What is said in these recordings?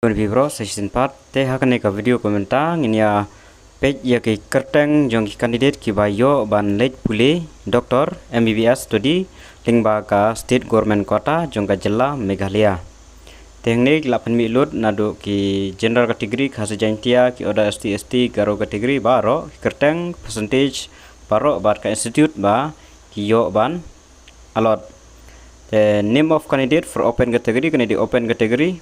Vibro season part te hakane ka video komentar nginia page ya ke kerteng jong candidate ki bayo ban lej pule doktor MBBS study lingba ka state government kota jong ka jilla Meghalaya. Teknik 8 milut nado ki general category khasa jantia ki oda ST garo category baro kerteng percentage baro bar ka institute ba ki yo ban alot. The name of candidate for open category kene di open category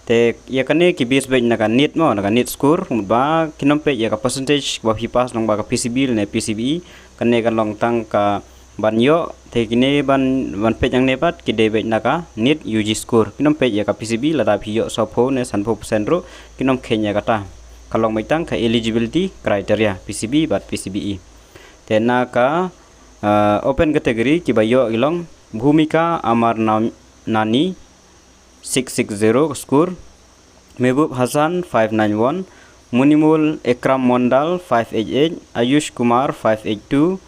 te ya kane ki base baik naga nit mo naga nit score ba kinompe ya ka percentage ba hipas nong ba ka PCB ne PCBE kane kan long tang ka banyo te kine ban pe yang nebat ki de baik naga nit UG score kinompe ya ka PCB lada phiyo sopho ne sanpho percent ro kinom khenya kata kalong mai tang ka eligibility criteria PCB bat PCBE te na ka open category ki bayo ilong bhumika amar nani 660 score, Mehboob Hasan 591, Munimul Ekram Mondal 588, Ayush Kumar 582,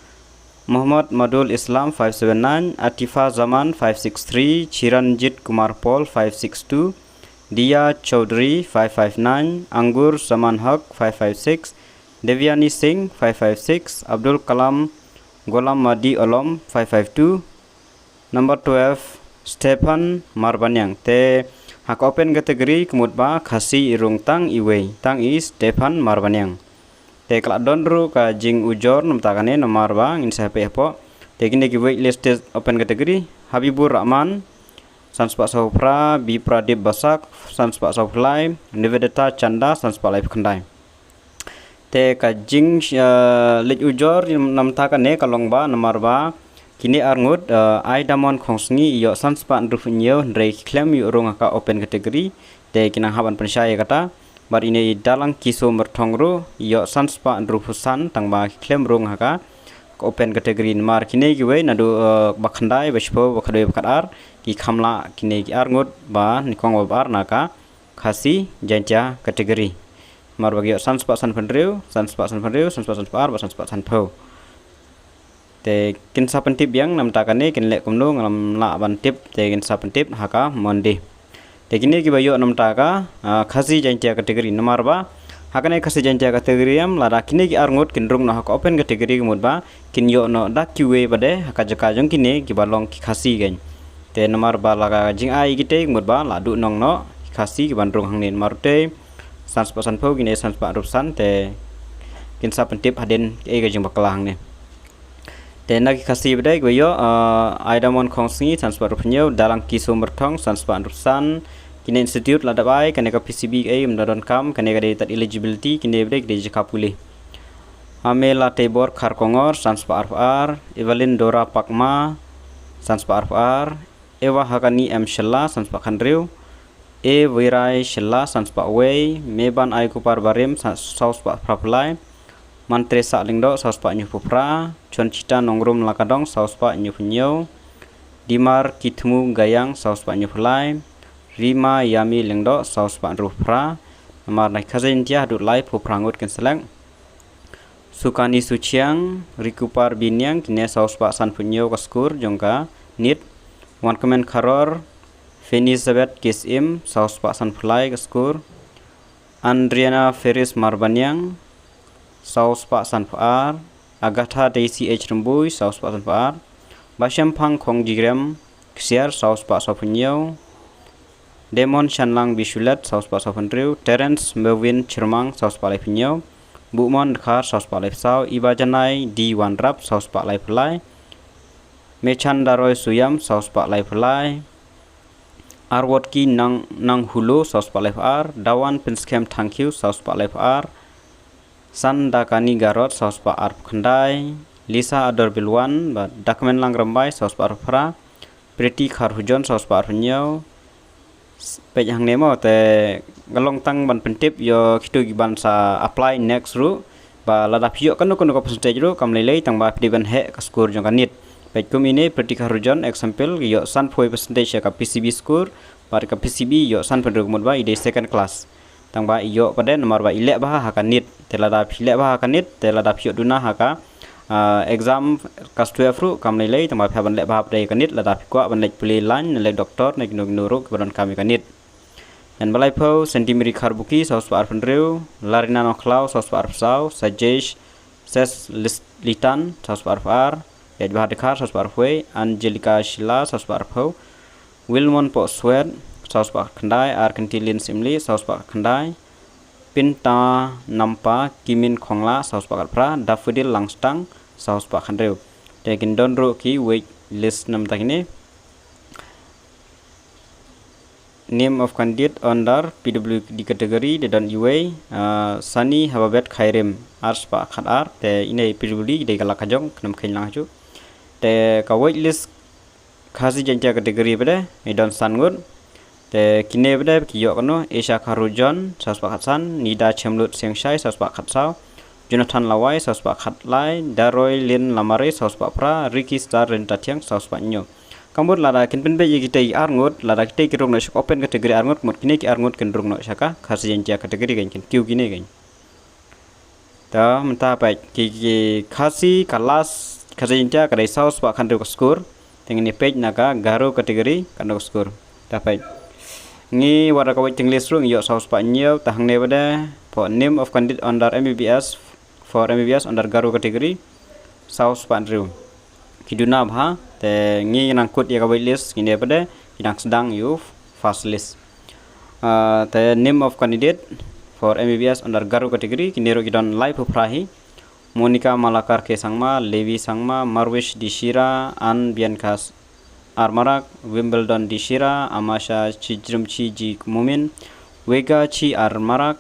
Muhammad Madul Islam 579, Atifa Zaman 563, Chiranjit Kumar Paul 562, Dia Chaudhry 559, Anggur Zaman Haq 556, Devyani Singh 556, Abdul Kalam Golam Madi Olom 552, number 12 Stephen Marbanyang te hak open category kemudba khasi irung tang iwe tang is Stephen Marbanyang te kelak donru ka jing ujor namtakane nomor ba ngin sape po te kini ki waitlist open category Habibur Rahman Sanspa Sopra Bi Pradip Basak Sanspa Soplai Nivedita Chanda Sanspa Life Kandai te ka jing lej ujor namtakane kalong ba nomor ba kini arngut ai damon khongsngi yo sanspa ndrufnyo ndrei klem yu rong ka open category te kinang haban pensaya kata bar ini dalang kiso merthongro yo sanspa ndrufusan tangba klem rong ka open category mar kini giwe nadu bakhandai bespo bakadoi bakadar ki khamla kini ki arngut ba nikong bar naka khasi jantia category mar bagyo sanspa sanpandreu sanspa ar ba sanspa sanpho te kinsa pentip yang nam takane kin lek kumno ngam la ban tip te kinsa pentip haka monde te kini ki bayo nam taka khasi jantia category nomor ba hakane khasi jantia category am la kini ki arngot kin rung no haka open category mod ba kin yo no da QA bade haka jaka jong kini ki balong ki khasi gen te nomor ba la jing ai kite mod ba la du nong no khasi ki ban rung hangnin marute sanspa sanpho kini sanspa rupsan te kinsa pentip haden e ga jing bakalang ne tena ki khasi bedai goyo aidamon khongsngi transfer phnyo dalang kiso merthong transfer rusan kini institute la dabai kane ka PCB ai mdadon kam kane ka data eligibility kini bedai de jakapuli amela tebor kharkongor transfer ar evelyn dora pakma transfer ar ewa hakani m shalla transfer khandreu e virai shalla transfer way meban ai kupar barim saus pa praplai Mantre sa lingdo saus pak nyupupra, chon cita nongrum lakadong saus pak nyupnyo, dimar kitmu gayang saus pak nyuplai, rima yami lingdo saus pak rupra, namar naik khazen tia dut lai puprangut kenseleng, sukani suciang, rikupar binyang kine saus pak san punyo kaskur jongka nit, wan kemen karor, Fenisabet kisim saus pak san pulai kaskur, Andriana Ferris Marbanyang saus pak sanpar Agatha Daisy H Rembui saus pak sanpar Basyam Phang Khong Jigrem Ksiar saus pak sopunyo Demon Shanlang Bisulat saus pak sopundriu Terence Merwin Chirmang saus pak laipinyo Bukmon Khar saus pak laipsau Ibajanai D1 Rap saus pak laipulai Mechan Daroy Suyam saus pak laipulai Arwotki Nang Hulu saus pak laipar Dawan Pinskem Thank you saus pak laipar Sandakani Garot saus pa arp khandai Lisa Ador Bilwan ba Dakmen Lang Rambai saus pa arpra Pretty Kharhujon saus pa arpnyo pe yang nemo te galong tang ban pentip yo kitu giban sa apply next ru ba lada pio kan ko percentage ru kam lelei tang ba diban he ka score jong kanit pe kum ini Pretty Kharhujon example yo san foi percentage ka PCB score par ka PCB yo san penduk mod ba ide second class tang ba iyo pada nomor ba ilek bah hakanit telada pilek bah hakanit telada pio duna haka exam kas 12 ru kam lei tang ba phaban lek bah dai kanit lada pikwa ban lek puli lan lek doktor nek nuruk badan kami kanit dan balai pau sentimiri karbuki saus pa arpendreu larina no klau saus pa arpsau sajesh ses litan saus pa arpar yaj bahar dekar saus pa arpwe Angelica Shila saus pa arpau Wilmon po swed saus pa kendai Arkentilin simli saus pa kendai Pinta nampa kimin khongla saus pa pra Daffodil langstang saus pa khandreu tekin donro ki wait list nam takini name of candidate under PWD category de dan UA Sani Hababet Khairim ars pa khadar te ine PWD de kala kajong knam khain lang chu te ka wait list khasi janja category bede idon sangut te kine bede kiyo kono Esha Kharujon saus pa khatsan Nida Chemlut Sengshai saus pa khatsau Jonathan Lawai saus pa khatlai Daroy Lin Lamare saus pa pra Ricky Star Rentatiang saus pa nyo Kambut lada kin penbe yigi tei arngut lada tei kirung no open kategori arngut mut kini ki arngut kin rung no saka khasi janja kategori gain kin kiu gini gain ta menta pa ki khasi kalas khasi janja kadai saus pa khandru skor tengini page naga garo kategori kandok skor ta pa ngi wara ka waiting list rung yo saus pa nyew tahang ne bada for name of candidate under MBBS for MBBS under garo kategori saus pa andrew kiduna bha te ngi nangkut ya ka wait list kini pada kidang sedang you fast list te name of candidate for MBBS under garo kategori kini ro kidon live prahi Monica Malakar ke sangma Levi sangma Marwish Dishira An Biankas Armarak Wimbledon Dishira Amasha Chijrumchi Ji Mumin Wega Chi Armarak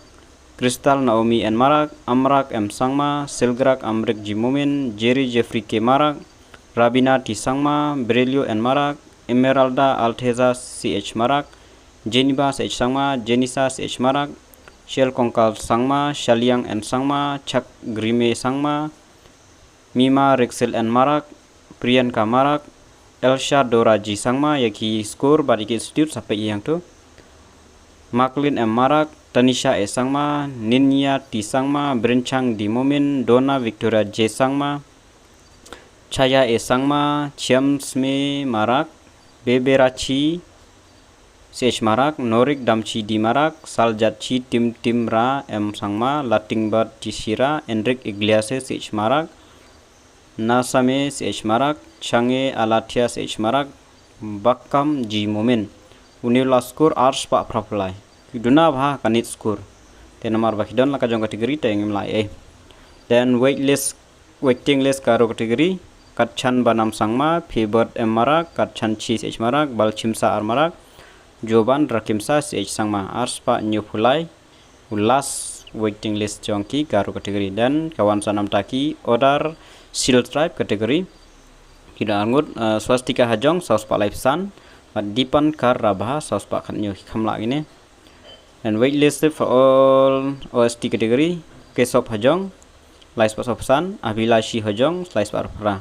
Crystal Naomi N Marak Amrak M Sangma Silgrak Amrik Ji Mumin Jerry Jeffrey K Marak Rabina T Sangma Brelio N Marak Emeralda Alteza CH Marak Jeniba CH Sangma Jenisa CH Marak Shell Kongkal Sangma Shaliang N Sangma Chak Grime Sangma Mima Rexel N Marak Priyanka Marak Elsha Dora Ji Sangma yaki skor Badiki Institute sampai yang tu Maklin M Marak Tanisha E Sangma Ninya T Sangma Brenchang Di Momin Dona Victoria J Sangma Chaya E Sangma Chiamsme Marak Beberachi CH Marak Norik Damchi Di Marak Saljatchi Tim Timra M Sangma Latingbat Chisira Enrik Iglesias CH Marak Nasame CH Marak Change Alatia CH Marak Bakam Ji Momin Unila skor ars pa praplai Duna bha kanit skor te nomor bakidon la ka jong kategori te ngimlai then waiting list karo kategori Katchan Banam Sangma Favored M Marak Katchan Chi CH Marak Balchimsa Ar Marak Joban Rakimsa CH Sangma Arspa New Pulai Ulas waiting list jongki karo kategori dan kawan sanam taki order Seal Tribe kategori kita angut swastika hajong saus pa lifesan dipan kar rabha saus pa khanyo khamla ini and wait list for all OST kategori Kesop hajong Lais pa sopsan Abilashi hajong slice pa pra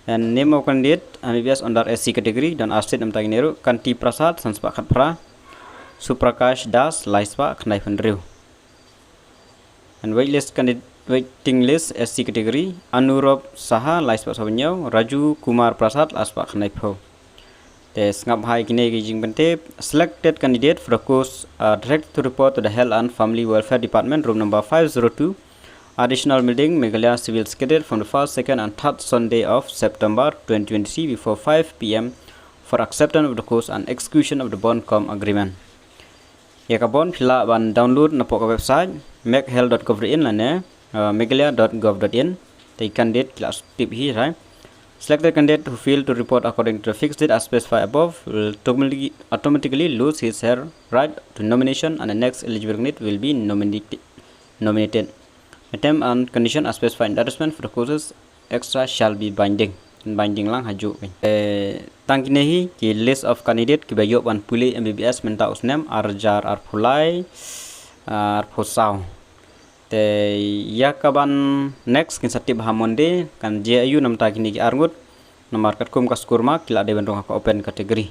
and name of candidate MBBS under SC category dan asset nam tagineru Kanti Prasad sanspa khat pra Suprakash Das Laispa khnai pendriu and waiting list SC category Anurop Saha Laispa sabnyau Raju Kumar Prasad Laspa khnai pho tes ngap hai kine gijing bente selected candidate for the course direct to report to the Health and Family Welfare Department room number 502 additional meeting Meghalaya Civil Cadet from the 1st, 2nd and 3rd Sunday of September 2023 before 5 p.m. for acceptance of the course and execution of the bond.com agreement. Ya ka bond phila ban download na po ka website meghealth.gov.in la ne meghalaya.gov.in te candidate class tip hi right. Selected candidate who failed to report according to the fixed date as specified above will automatically lose his her right to nomination and the next eligible candidate will be nominated. The term and condition as specified in the advertisement for the courses extra shall be binding lang haju tangkinehi ki list of candidate ki bayo ban puli MBBS menta usnem arjar arpulai arposau te yakaban next kin satib hamonde kan JAU nam tagini ki arngut nomor katkum kaskurma kila de bendong ka open kategori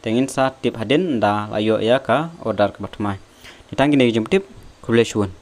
tengin sa tip haden da layo ya ka order ke batmai ditangkine jemptip kuleshun